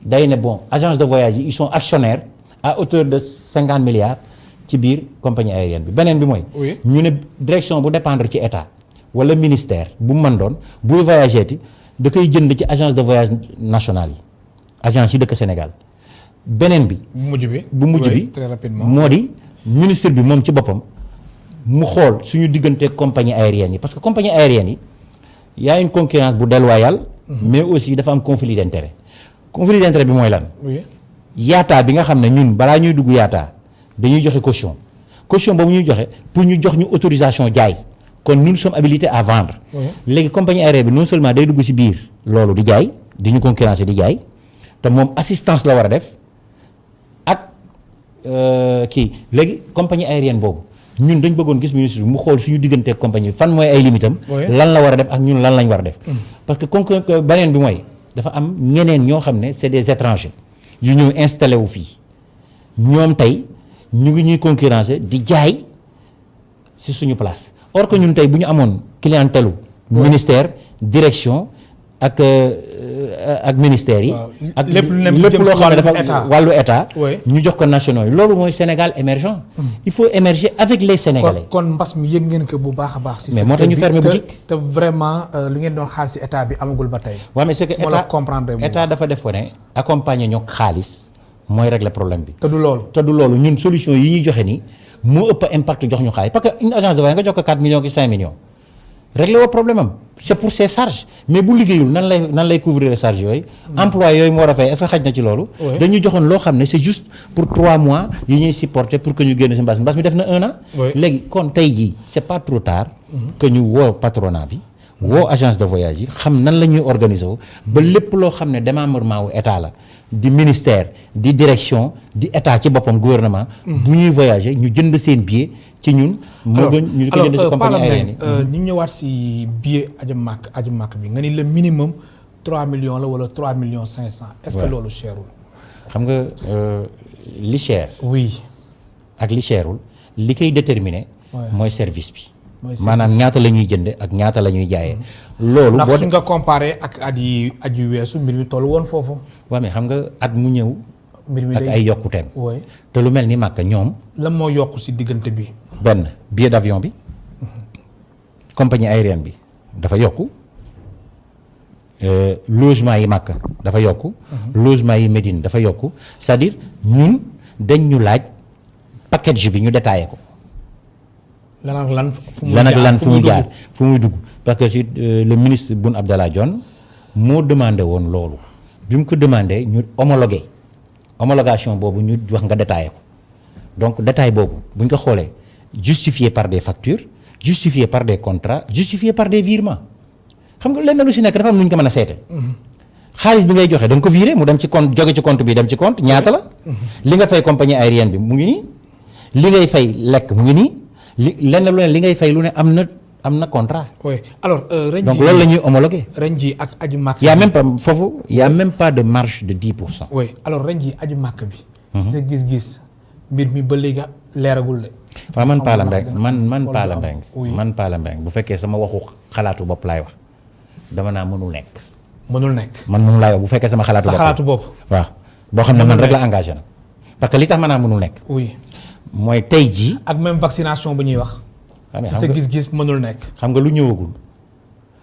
day ne bon agence de voyage yi ils sont actionnaires à hauteur de 50 milliards. ci biir compagnie aérienne bi beneen bi mooy. ñu ne direction bu dépendre ci état wala ministère bu mu mën doon buy voyager ti da koy jënd ci agence de voyage nationale yi agence yi dëkk Sénégal beneen bi. bu mujj bi très rapidement moo di ministre bi moom ci boppam mu xool suñu diggante compagnie aérienne yi parce que compagnie aérienne yi y a une concurrence bu déloyale. mais aussi dafa am conflit d'intérêt. conflit d'intérêt bi mooy lan. yaataa bi nga xam ne ñun balaa ñuy dugg yaataa. dañuy joxe caution boobu ñuy joxe pour ñu jox ñu autorisation jaay kon nous sommes habilités à vendre. léegi compagnie aérienne bi non seulement day dugg ci biir loolu di jaay di ñu concurrencer di jaay te moom assistance la war a def ak kii léegi compagnie aérienne boobu ñun dañ bëggoon gis ministre bi mu xool suñu diggante compagnie fan mooy ay limitam lan la war a def ak ñun lan lañ war a def. parce que beneen bi mooy dafa am ñeneen ñoo xam ne c'est des étrangers yu ñëw installé wu fii ñoom tey. ñu ngi ñuy concurrencer di jaay ci suñu place or que ñun tey bu ñu amoon clientèle ministère direction ak ministère yi. ak lépp loo xam ne dafa wàllu état. ñu jox ko nationaux yi loolu mooy Sénégal émergent. il faut émerger avec les Sénégalais. kon mbas mi yëg ngeen ko bu baax a baax. ci mais moo tax ñu fermer boutique. te vraiment lu ngeen doon xaar ci état bi amagul ba tey. waaw mais c'est que état dafa def ko ne accompagner ñoo xaalis. mooy régler problème bi. te du loolu ñun solution yi ñuy joxe nii moo ëpp impact jox ñu xaalis parce que une agence de voyage nga jox ko 4 millions ki 5 millions régler woo problème am c'est pour ses charges mais bu liggéeyul nan lay couvrir les charges yooyu. emploi yooyu mu war a fay est-ce que xaj na ci loolu. dañuy joxoon loo xam ne c'est juste pour 3 mois yi ñuy supporter pour que ñu génn ci mbas mi def na 1 an. léegi kon tey jii c'est pas trop tard. que ñu woo patronat bi. woo agence de voyage yi xam nan la ñuy organiser wu ba lépp loo xam ne démembrement wu état la. di ministère di direction di état ci boppam gouvernement. bu ñuy voyager ñu jënd seen billet ci ñun. moo gën ñu ko jënd ci compagnie aérienne yi. ñu ñëwaat si billet aju màkk bi nga ni le minimum 3 millions la wala 3 millions 500. est-ce que loolu cherul. xam nga li cher. oui. ak li cherul li koy déterminer. mooy service bi. maanaam ñaata la ñuy jënd ak ñaata la ñuy jaayee. loolu ndax suñ nga comparé ak at yu weesu mbir mi toll woon foofu. waaw mais xam nga at mu ñëw. mbir mi ak ay yokkuteem. te lu mel ni Makka ñoom. lan moo yokku ci diggante bi. benn billet d'avion bi. compagnie aérienne bi dafa yokku. logement yi Makka dafa yokku. logement yi Médine dafa yokku c'est-à-dire ñun dañ ñu laaj package bi ñu détaillé ko. lan ak lan fu muy jaar fu muy dugg parce que si le ministre Boun Abdallah Dionne moo demandé woon loolu bi mu ko demandé ñu homologation boobu ñu wax nga détaillé ko donc détail boobu bu ñu ko xoolee justifié par des factures justifié par des contrats justifié par des virements xam nga lenn lu si nekk dafa am nu ñu ko mën a seete. xaalis bi ngay joxe da nga ko viré mu dem ci compte jóge ci compte bi dem ci compte ñaata la. li nga fay compagnie aérienne bi mu ngi nii li ngay fay lekk mu ngi nii lenn lu ne li ngay fay lu ne am na contrat. oui alors ren donc loolu la ñuy homologué. ren jii ak aju màkk. y' a même pas foofu y' a même pas de marge de 10%. oui alors ren jii aju màkk bi. si sa gis-gis mbir mi ba léegi leeragul de. waaw man Palla Mbengue man Palla Mbengue bu fekkee sama waxu xalaatu bopp laay wax dama naa mënul nekk. mënul nekk. man mënul laay wax bu fekkee sama xalaatu bopp waaw boo xam ne man rek la engagé na parce que li tax ma naa mënul nekk. oui mooy tey jii. ak même vaccination bu ñuy wax. si sa gis-gis mënul nekk. xam nga lu ñëwagul.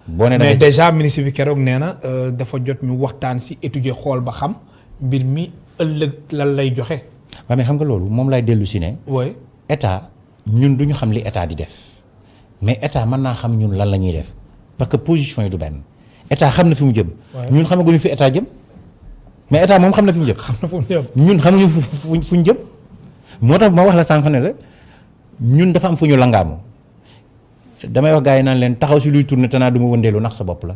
boo nee mais déjà ministre bi keroog nee na dafa jot ñu waxtaan si étudier xool ba xam mbir mi ëllëg lan lay joxe. waaw mais xam nga loolu moom lay dellu si ne. oui état ñun du ñu xam li état di def mais état mën naa xam ñun lan la ñuy def parce que position yi du benn état xam na fi mu jëm. ñun xamaguñu fi état jëm mais état moom xam na fi mu jëm. xam na fu mu jëm ñun xamuñu fu ñu jëm moo tax ma wax la sànq ne la ñun dafa am fu ñu langaamu damay wax gars yi naan leen taxaw si luy tourné te naa du ma wëndeelu ndax sa bopp la.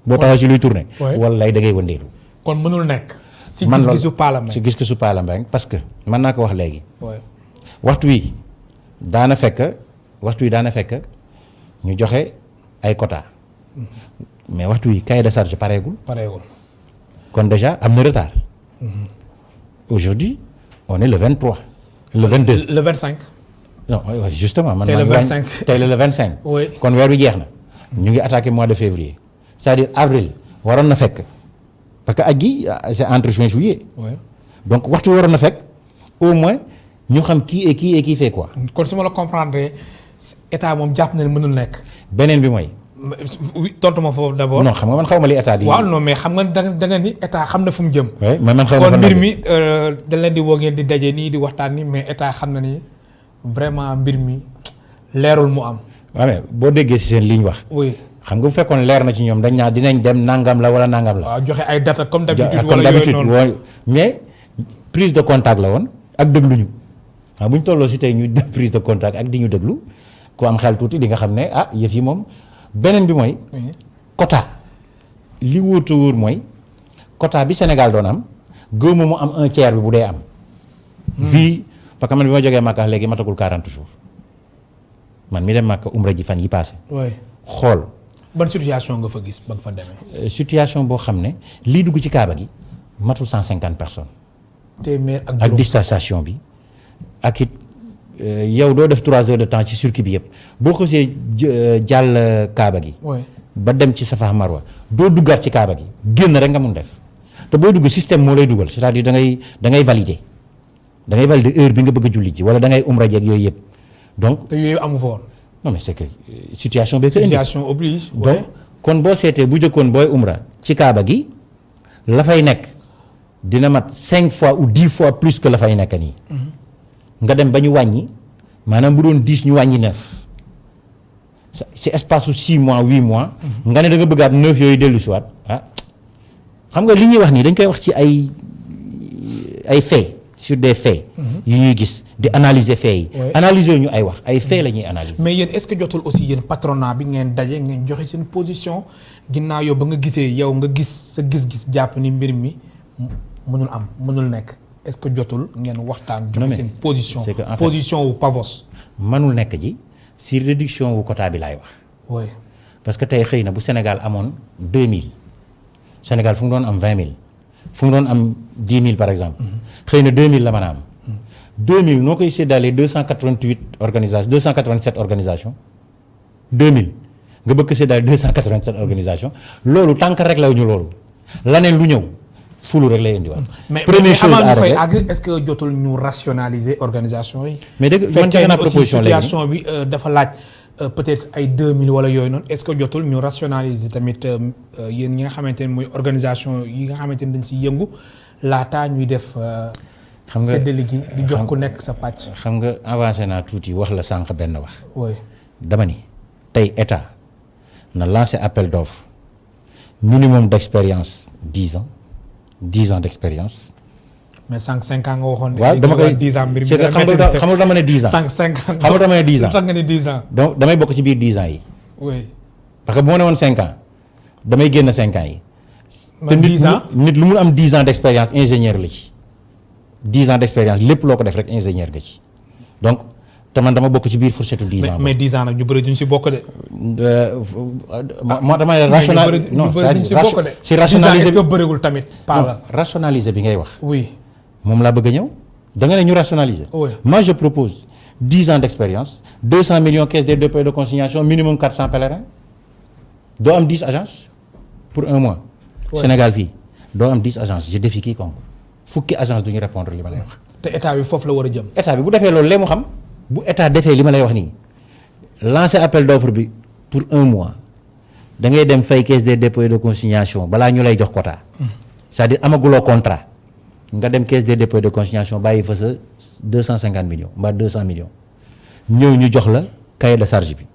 boo taxaw si luy tourné. wallaay da ngay wëndeelu. kon mënul nekk. si gis-gisu Palla Mbengue si gis-gisu Palla Mbengue parce que mën naa ko wax léegi. waxtu wi daana fekk ñu joxe ay quota mais waxtu wi cahier de charge pareegul. kon déjà am na retard. aujourd'hui on est le 23. le 22 le 25. non justement man. tey le 25 tey le 25. oui kon weer wi jeex na. ñu ngi attaqué mois de février c'est-à-dire avril waroon na fekk parce que aj gi c'est entre juin juillet. oui donc waxtu waroon na fekk au moins ñu xam kii fait quoi. kon su ma la comprendre état moom jàpp na ne mënul nekk. beneen bi mooy. tontu ma foofu d'abord. non xam nga man xaw ma li état di. waaw non mais xam nga da nga ni état xam na fu mu jëm. oui mais man xaw ma kon mbir mi dañ leen di woo ngeen di daje nii di waxtaan ni mais état xam na ni vraiment mbir mi leerul mu am. waaw mais boo déggee si seen li ñu wax. oui xam nga bu fekkoon leer na ci ñoom dañ naa dinañ dem nangam la wala nangam la. waaw joxe ay data comme d'habitude wala yooyu noonu mais prise de contact la woon ak dégluñu waaw bu ñu tolloo si tey ñu def prise de contact ak di ñu déglu ku am xel tuuti di nga xam ne yëf yi moom. beneen bi mooy. quota li wóor te wóor mooy quota bi Sénégal doon am gëwuma mu am 1/3 bi bu dee am. fii parce que man bi ma jógee Makka léegi matagul 40 jours man mi dem Makka umra ji fan yi passé. xool. ban situation nga fa gis ba nga fa demee. situation boo xam ne lii dugg ci Kaaba gi matul 150 personnes. téeméer ak distanciation bi ak it. yow doo def 3 heures de temps ci circuit bi yëpp boo xasee jàll Kaaba gi. ba dem ci Safa Marwa doo duggaat ci Kaaba gi génn rek nga mun def te booy dugg système moo lay dugal c'est-à-dire da ngay valider heure bi nga bëgg a julli ji wala da ngay umra jeeg yooyu yëpp donc. te yooyu amu fa woon. non mais c'est que situation bi. situation oblige. donc kon boo seetee bu jëkkoon booy umra ci Kaaba gi la fay nekk dina mat 5 fois ou 10 fois plus que la fay nekk nii. nga dem ba ñu wàññi maanaam bu doon 10 ñu wàññi 9 ci espace su 6 mois 8 mois. nga ne da nga bëggaat 9 yooyu dellu si waat xam nga li ñuy wax nii dañ koy wax ci ay faits sur des faits. yu ñuy gis di analyser faits yi. analyser ñu ay wax ay faits la ñuy analyser. mais yéen est-ce que jotul aussi yéen patronat bi ngeen daje ngeen joxe seen position ginnaaw yow ba nga gisee yow nga gis sa gis-gis jàpp ni mbir mi mënul am mënul nekk. est-ce que jotul ngeen waxtaan. joxe seen position c'est que en fait position wu Pavos. mënul nekk ji si réduction wu quota bi laay wax. oui parce que tey xëy na bu Sénégal amoon 2000 Sénégal fu mu doon am 20000 fu mu doon am 10000 par exemple. xëy na 2000 la mën a am. 2000 noo koy séddalee 288 organisations 287 organisations 2000 nga bëgg séddalee 287 organisations loolu tànk rek la ñu loolu laneen lu ñëw. fulu rek lay indiwaat. première chose avant ñu fay àgg est-ce que jotul ñu rationaliser organisation yi. mais dégg man joxe naa proposition léegi situation bi dafa laaj peut-être ay 2000 wala yooyu noonu est-ce que jotul ñu rationaliser tamit yéen ñi nga xamante ne mooy organisation yi nga xamante ne dañ si yëngu laataa ñuy def. xam nga séddale gi di jox ku nekk sa pàcc. xam nga avancé naa tuuti wax la sànq benn wax. oui dama ni tey état na lancé appel d'offre minimum d'expérience 10 ans. 10 ans d'expérience mais 5 ans nga waxoon. waaw dama koy 10 ans mbir mi c'est que xam nga dama ne 10 ans. 5 ans xam nga dama ne 10 ans. tax nga ne 10 ans. donc damay bokk ci biir 10 ans yi. oui. parce que bu ma ne woon 5 ans damay génn 5 ans yi. man 10 ans nit lu mu am 10 ans d'expérience ingénieur la ci. 10 ans d'expérience lépp loo ko def rek ingénieur nga ci donc te man dama bokk ci biir fourchette 10 ans. mais 10 ans nag ñu bëri duñ si bokk de. moo damay rationaliser non c'est rationaliser est-ce que bëriwul tamit. pas rationaliser bi ngay wax. oui. moom laa bëgg a ñëw da nga ne ñu rationaliser. oui moi je propose 10 ans d'expérience 200 millions caisse des dépôts et de consignation minimum 400 pèlerins doo am 10 agences pour un mois. oui. Sénégal fii doo am 10 agences je défie quiconque fukki agence du ñu répondre li ma lay wax. te état bi foofu la war a jëm. état bi bu defee loolu lee mu xam bu état defee li ma lay wax nii lancer appel d'offre bi pour un mois da ngay dem fay caisse des dépôts et de consignation balaa ñu lay jox quota. c'est-à-dire amaguloo contrat nga dem caisse des dépôts et de consignation bàyyi fa sa 250 millions mbaa 200 millions ñëw ñu jox la cahier de charge bi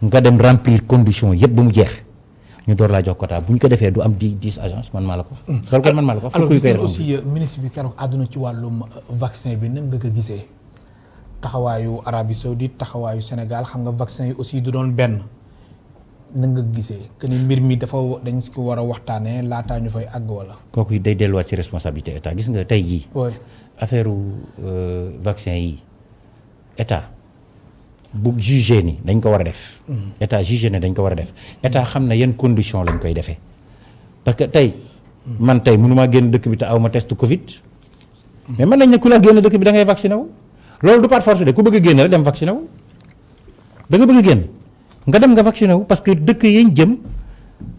nga dem remplir conditions yëpp ba mu jeex ñu door laa jox quota bu ñu ko defee du am 10 agences man maa la ko. loolu kon man maa la ko. alors gis nañu aussi ministre bi keroog àdduna ci wàllum vaccin bi nan nga ko gisee taxawaayu Arabie Saoudite taxawaayu Sénégal xam nga vaccin yi aussi du doon benn nan nga gisee que ni mbir mi dafa dañ si ko war a waxtaanee laataa ñu fay àgg wala. kooku day delluwaat ci responsabilité état gis nga tey jii. oui affaire vaccin yi état bu jugé ni dañ ko war a def. état jugé ne dañ ko war a def état xam na yan condition lañ koy defee parce que tey. man tey mënumaa génn dëkk bi te aw ma test Covid. mais mën nañ ne ku la génn dëkk bi da ngay vacciné wu. loolu du par force de ku bëgg a génn rek dem vacciné wu da nga bëgg a génn nga dem nga vacciné wu parce que dëkk yañ jëm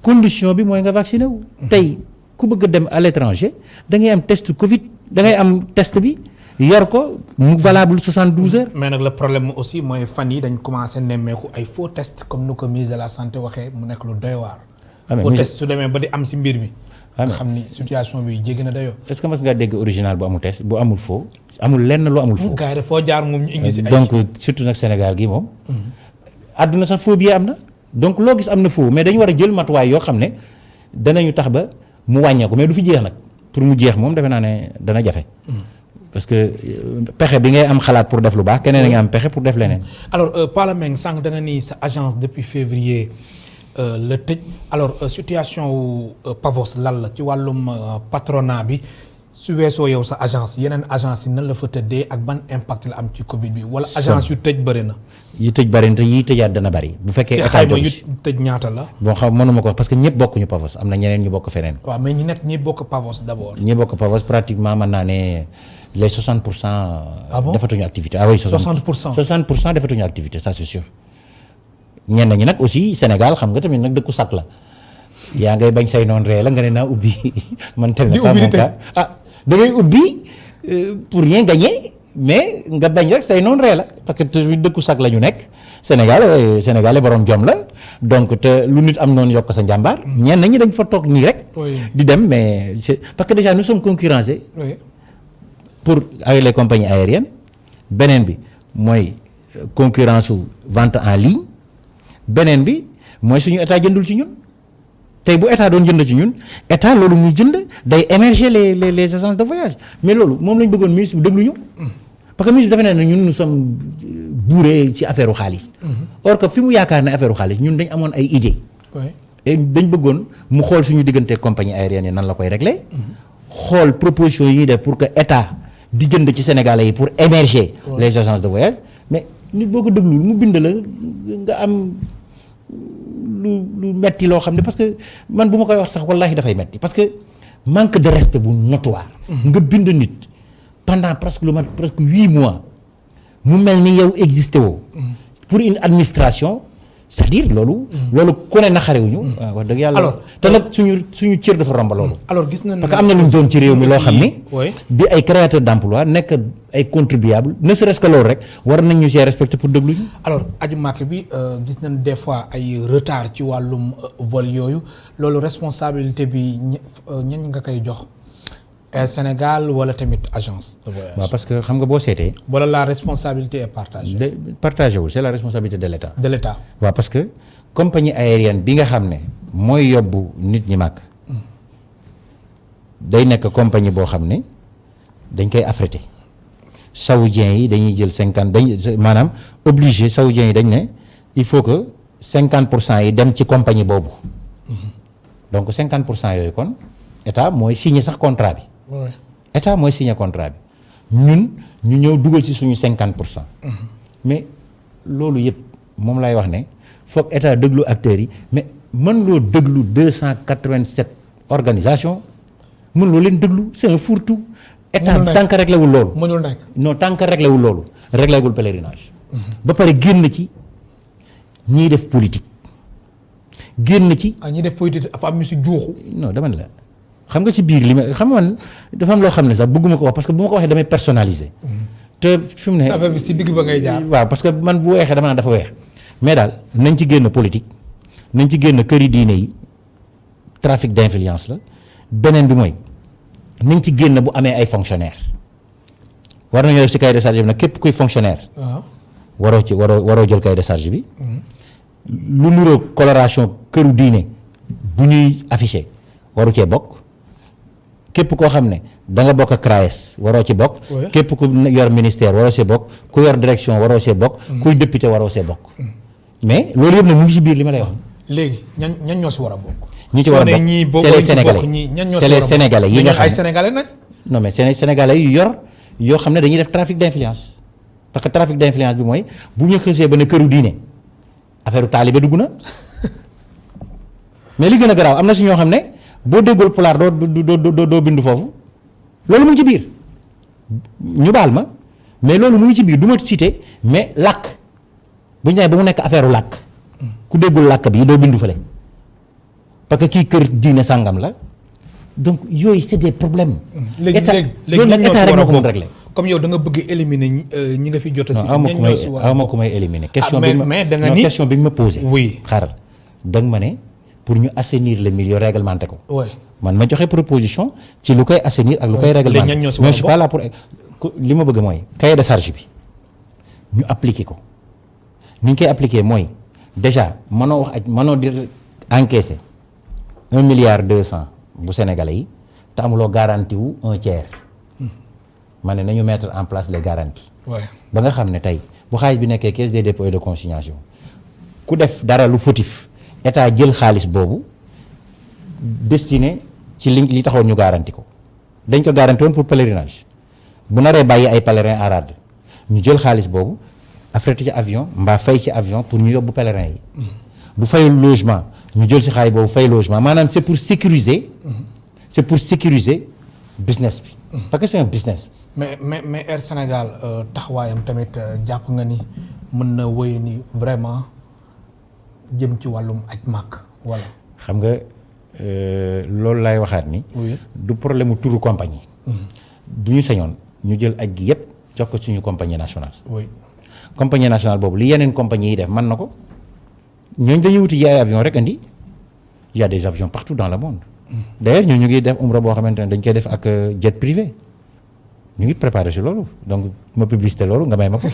condition bi mooy nga vacciné wu. tey ku bëgg a dem à l'étranger da ngay am test Covid da ngay am test bi yor ko mu valable 72 heures. mais nag le problème aussi mooy fan yi dañ commencé nemmeeku ay faux test comme nu ko ministre de la santé waxee mu nekk lu doy waar. faux test su demee ba di am si mbir mi. nga xam ni situation bi jéggi na dayoo. est-ce que mas ngaa dégg original bu amul test bu amul faux amul lenn lu amul faux. gars yi foo jaar moom ñu indi si ay donc surtout nag Sénégal gi moom. àdduna sax faux bi am na. donc loo gis am na faux mais dañu war a jël matuwaay yoo xam ne danañu tax ba mu wàññeeku mais du fi jeex nag pour mu jeex moom defe naa ne dana jafe. parce que pexe bi ngay am xalaat pour def lu baax keneen a ngi am pexe pour def leneen. alors Palameng sànq da nga ni sa agence depuis février. la tëj alors situation wu Pavos lan la ci wàllum patronat bi su weesoo yow sa agence yeneen agence yi nan la fa tëddee ak ban impact la am ci Covid bi wala agence yu tëj bëri na. yi tëj bëri na te yi tëjaat dana bëri. bu fekkee si xayma yu tëj ñaata la. bon xam mënuma ko wax parce que ñëpp bokkuñu Pavos am na ñeneen ñu bokk feneen. waaw mais ñi bokk Pavos d'abord. ñi bokk Pavos pratiquement mën naa ne les 60%. ah bon defatuñu activité ah oui 60%. 60% defatuñu activité ça c'est sûr. ñenn ñi nag aussi Sénégal xam nga tamit nag dëkku sat la yaa ngay bañ say noon ree la nga ne naa ubbi man tel na pas mon cas ah da ngay ubbi pour rien gagner mais nga bañ rek say noon ree la parce que tamit dëkku sat la ñu nekk Sénégal borom jom la donc te lu nit am noonu yokk sa njàmbaar ñenn ñi dañ fa toog nii rek di dem mais c'est parce que déjà nous sommes concurrencés pour avec les compagnies aériennes beneen bi mooy concurrence su vente en ligne beneen bi mooy suñu état jëndul ci ñun tey bu état doon jënd ci ñun état loolu muy jënd day émerger les agences de voyage mais loolu moom lañ bëggoon ministre bi déglu ñu parce que ministre bi dafa ne ñun nous sommes bourrés ci affaire u xaalis or que fi mu yaakaar ne affaire u xaalis ñun dañ amoon ay idées et dañ bëggoon mu xool suñu diggante compagnie aérienne yi nan la koy régler xool proposition yi ñuy def pour que état di jënd ci Sénégalais yi pour émerger les agences de voyage mais nit boo ko déglu mu bind la nga am lu metti loo xam ne parce que man bu ma koy wax sax wallahi dafay metti parce que manque de respect bu notoire nga bind nit pendant presque 8 mois mu mel ni yow existé woo pour une administration c'est-à-dire loolu ku ne naxarewuñu waaw wax dëgg yàlla te nag suñu cër dafa romba loolu alors gis nañ parce que am na lu ñu doon ci réew mi loo xam ni di ay créateurs d'emploi nekk ay contribuables ne serait-ce que loolu rek war nañ ñu see respecter pour déglu ñu alors aju màkk bi gis nañ des fois ay retard ci wàllum vol yooyu loolu responsabilité bi ñan nga koy jox Sénégal wala tamit agence de voyage. waaw parce que xam nga boo seetee. wala la responsabilité est partagée. partagé wul c'est la responsabilité de l'État. de l'État. waaw parce que compagnie aérienne bi nga xam ne mooy yóbbu nit ñi màkk day nekk compagnie boo xam ne dañ koy affrété saoudiens yi dañuy jël 50 dañ maanaam obligé saoudiens yi dañ ne il faut que 50% yi dem ci compagnie boobu donc 50% yooyu kon état mooy signé sax contrat bi. état mooy signé contrat bi ñun ñu ñëw dugal ci suñu 50%. mais loolu yëpp moom lay wax ne foog état déglu acteurs yi mais mën loo déglu 287 organisations mën loo leen déglu c'est un fourre-tout. état tant que réglé wul loolu. mënul nekk non tant que réglé wul loolu réglé wul pèlerinage. ba pare génn ci ñiy def politique génn ci. ñi def politique dafa am ñu si juuxu. non dama ne la xam nga ci biir li ma xam nga man dafa am loo xam ne sax bëgguma ko wax parce que bu ma ko waxee damay personnaliser. te fi mu ne affaire bi si digg ba ngay jaar. waaw parce que man bu weexee dama naan dafa weex mais daal nañ ci génn politique nañ ci génn këri diine yi trafic d'influence la beneen bi mooy nañ ci génn bu amee ay fonctionnaires war nañoo def si cahier de charge bi nag képp kuy fonctionnaire. waroo jël cahier de charge bi. lu nuroo coloration këru diine bu ñuy affiché waru cee bokk képp koo xam ne da nga bokk ak CRAES waroo ci bokk. képp ku yor ministère waroo see bokk ku yor direction waroo see bokk. kuy député waroo see bokk. mais loolu yëpp nag mu ngi si biir li ma lay wax. léegi ñan ñoo si war a bokk. ñi ci war a bokk c'est les sénégalais c'est les sénégalais yi nga xam ay sénégalais nag. non mais c'est sénégalais yu yor yoo xam ne dañuy def trafic d'influence parce que trafic d'influence bi mooy bu ñu xësee ba ne këru diine affaire taalibe dugg na mais li gën a garaaw am na si ñoo xam ne boo déggul pulaar doo bindu foofu loolu mu ngi ci biir ñu baal ma mais loolu mu ngi ci biir du ma cité mais làkk bu ñu nee ba mu nekk affaire làkk ku déggul làkk bi doo bindu fële parce que kii kër diine sàngam la donc yooyu c'est des problèmes. léegi loolu nag état rek moo ko mën régler. comme yow da nga bëgg éliminer ñi nga fi jot a. si aw ma ku may éliminer. question bi mais da nga ni question bi nga ma posé. oui xaaral da nga ma ne pour ñu assainir le milieu réglementé ko. oui man ma joxe proposition ci lu koy assainir ak lu koy réglementé. mais je suis pas là pour li ma bëgg mooy cahier de charge bi ñu appliquer ko ni ñu koy appliquer mooy déjà mënoo wax mënoo di encaisser 1,2 milliard bu Sénégalais yi te amuloo garantie wu 1/3. ma ne nañu mettre en place les garanties. ba nga xam ne tey bu xaalis bi nekkee caisse des dépôts et de consignation ku def dara lu fautif état jël xaalis boobu destiné ci li taxoon ñu garanti ko dañ ko garanti woon pour pèlerinage bu naree bàyyi ay pèlerins à rade ñu jël xaalis boobu affrété ci avion mbaa fay ci avion pour ñu yóbbu pèlerins yi. bu fayul logement ñu jël ci xaalis boobu fay logement maanaam c'est pour sécuriser business bi. parce que c'est un business. mais Air Sénégal taxawaayam tamit jàpp nga ni mën na wéy ni vraiment jëm ci wàllum aj màkk wala. xam nga loolu laay waxaat ni. du problème mu turu compagnie. du ñu sañoon ñu jël aj gi yépp jox ko suñu compagnie nationale. compagnie nationale boobu li yeneen compagnie yi def mën na ko ñooñu dañuy wuti ay avion rek andi y a des avions partout dans le monde. d'ailleurs ñu ngi def umra boo xamante ne dañ koy def ak jet privé. ñu ngi préparé ci loolu donc ma publicité loolu nga may ma ko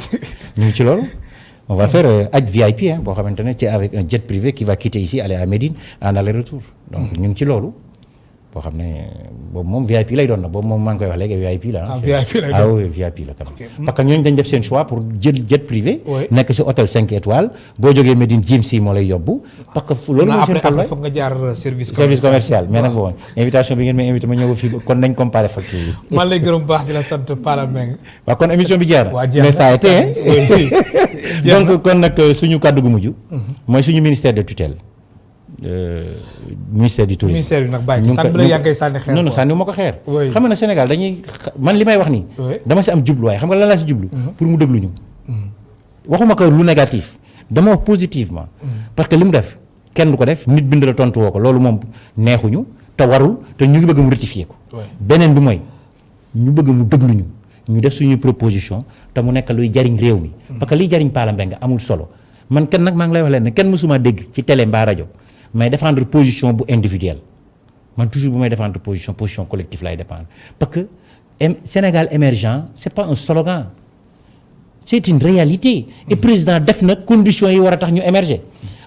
ñu ngi ci loolu on va faire aj VIP boo xamante ne ci avec un jet privé qui va quitter ici aller à Médine en aller-retour donc ñu ngi ci loolu boo xam ne boobu moom VIP lay doon na boobu moom maa ngi koy wax léegi VIP la oui VIP la quand même parce que ñooñu dañ def seen choix pour jël jet privé nekk ci hôtel 5 étoiles boo jógee Médine jim si moo lay yóbbu parce que loolu mooy seen problème foog nga jaar service commercial mais nag bon invitation bi ngeen may invité ma ñëw fii kon nañ comparé facture yi man lay gërëm bu baax di la sant Pala Mbengue waaw kon émission bi jeex na mais ça a été donc kon nag suñu kàddu gu mujj mooy suñu ministère de tutelle ministère du tourisme ministère bi nag bàyyi sànni la yaa ngi koy sànni xeer non sànni wu ma ko xeer xam nga ne Sénégal dañuy man li may wax nii dama si am jubluwaay xam nga lan laa si jublu pour mu déglu ñu waxuma ko lu négatif dama wax positivement parce que li mu def kenn du ko def nit bind la tontu woo ko loolu moom neexuñu te warul te ñu ngi bëgg mu rectifier ko beneen bi mooy ñu bëgg mu déglu ñu def suñuy proposition te mu nekk luy jariñ réew mi parce que liy jariñ Pala Mbengue amul solo man kenn nag maa ngi lay wax leen ne kenn mësuma dégg ci télé mbaa rajo may défendre position bu individuelle man toujours bu may défendre position collective lay défendre parce que Sénégal émergent c'est pas un slogan c'est une réalité et président def na conditions yi war a tax ñu émerger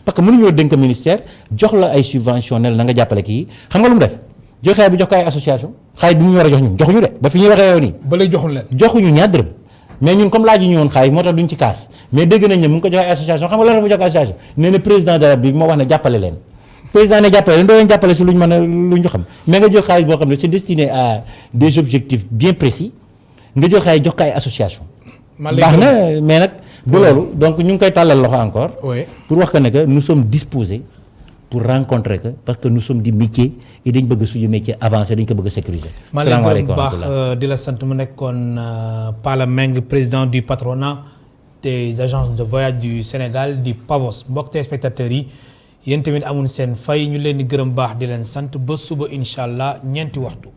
parce que mënuñoo dénk ministère jox la ay subventionnel na nga jàppale kii xam nga lu mu def jël xaalis bi jox ko ay association xaalis bi ñu war a jox ñun joxuñu de ba fi ñuy waxee yow nii. ba lay joxuñu leen. joxuñu ñaar dërëm mais ñun comme laaj ñu woon xaalis moo tax duñ ci kaas mais dégg nañ ne mu ngi ko jox ay association xam nga lan la mu jox association nee na président de la République moo wax ne jàppale leen président ne jàppale leen doo leen jàppale si luñ mën a luñ xam mais nga jël xaalis boo xam ne c'est destiné à des objectifs bien précis nga jël xaalis jox ko ay association baax na mais nag du loolu donc ñu ngi koy tàllal loxo encore pour wax que ne que nous sommes disposés pour rencontrer que parce que nous sommes du métier et dañ bëgg suñu métier avancé dañ ko bëgg sécuriser. salaamaaleykum baax di la sant mu nekkoon Pala Meng président du patronat des agences de voyage du Sénégal di PAVOS mbokk téléspectateurs yi yéen tamit amul seen fay ñu leen di gërëm baax di leen sant ba suba incha allah ñeenti waxtu.